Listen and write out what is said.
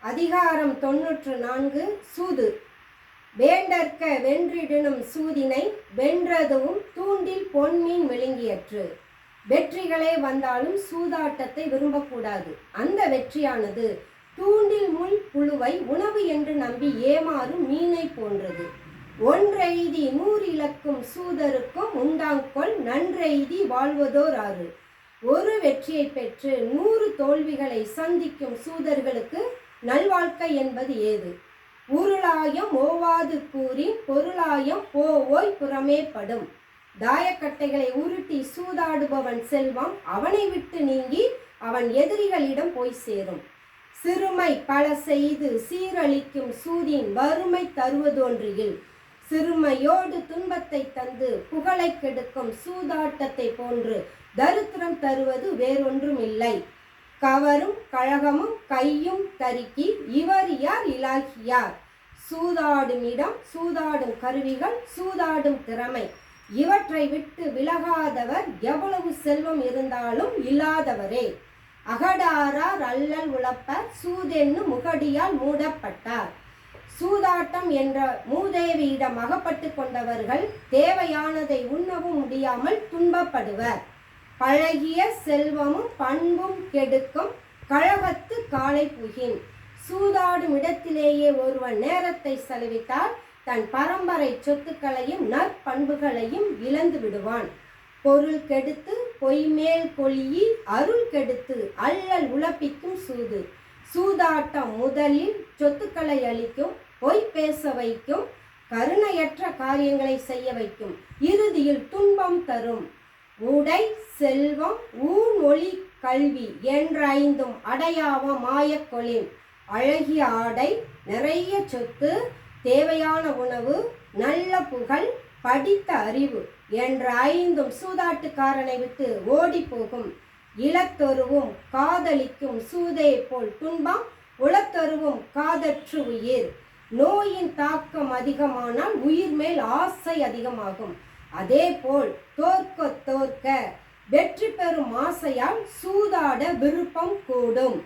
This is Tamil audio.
அதிகாரம் 94 சூது. வேண்டற்க வென்றிடனும் சூதினை வென்றதும் தூண்டில் பொன்மீன் விழுங்கியற்று. வெற்றிகளே வந்தாலும் சூதாட்டத்தை விரும்பக்கூடாது. அந்த வெற்றியானது தூண்டில் முள் புழுவை உணவு என்று நம்பி ஏமாறும் மீனை போன்றது. ஒன்றெய்தி 100 இழக்கும் சூதருக்கும் உண்டாங்கொள் நன்றெய்தி வாழ்வதோர் ஆறு. ஒரு வெற்றியை பெற்று 100 தோல்விகளை சந்திக்கும் சூதர்களுக்கு நல்வாழ்க்கை என்பது ஏது? உருளாயம் ஓவாது கூறின் பொருளாயம் போவோய் புறமே படும். தாயக்கட்டைகளை உருட்டி சூதாடுபவன் செல்வம் அவனை விட்டு நீங்கி அவன் எதிரிகளிடம் போய் சேரும். சிறுமை பல செய்து சீரழிக்கும் சூதின் வறுமை தருவதொன்றில். சிறுமையோடு துன்பத்தை தந்து புகழை கெடுக்கும் சூதாட்டத்தை போன்று தரித்திரம் தருவது வேறொன்றும் இல்லை. கவரும் கழகமும் கையும் தரிக்கி இவர் யார் இலாகியார். சூதாடும் இடம், சூதாடும் கருவிகள், சூதாடும் திறமை, இவற்றை விட்டு விலகாதவர் எவ்வளவு செல்வம் இருந்தாலும் இல்லாதவரே. அகடாரார் அல்லல் உழப்பர் சூதென்னு முகடியால் மூடப்பட்டார். சூதாட்டம் என்ற மூதேவியிடம் அகப்பட்டு கொண்டவர்கள் தேவையானதை உண்ணவும் முடியாமல் துன்பப்படுவர். பழகிய செல்வமும் பண்பும் கெடுக்கும் கழகத்து காலை புகின். சூதாடும் இடத்திலேயே ஒருவன் நேரத்தை செலவிட்டால் தன் பரம்பரை சொத்துக்களையும் நற்பண்புகளையும் இழந்து விடுவான். பொருள் கெடுத்து பொய்மேல் கொளியி அருள் கெடுத்து அல்லல் உழப்பிக்கும் சூது. சூதாட்டம் முதலில் சொத்துக்களை அளிக்கும், பொய் பேச வைக்கும், கருணையற்ற காரியங்களை செய்ய வைக்கும், இறுதியில் துன்பம் தரும். உடை செல்வம் ஊன் ஒளி கல்வி என்ற 5 அடையாவ மாயக்கொளின். அழகிய ஆடை, நிறைய சொத்து, தேவையான உணவு, நல்ல புகழ், படித்த அறிவு என்ற 5 சூதாட்டுக்காரனை விட்டு ஓடி போகும். இளத்தொருவும் காதலிக்கும் சூதை போல் துன்பம், உளத்தொருவும் காதற்று உயிர். நோயின் தாக்கம் அதிகமானால் உயிர் மேல் ஆசை அதிகமாகும். அதே போல் தோற்க வெற்றி பெறும் ஆசையால் சூதாட விருப்பம் கூடும்.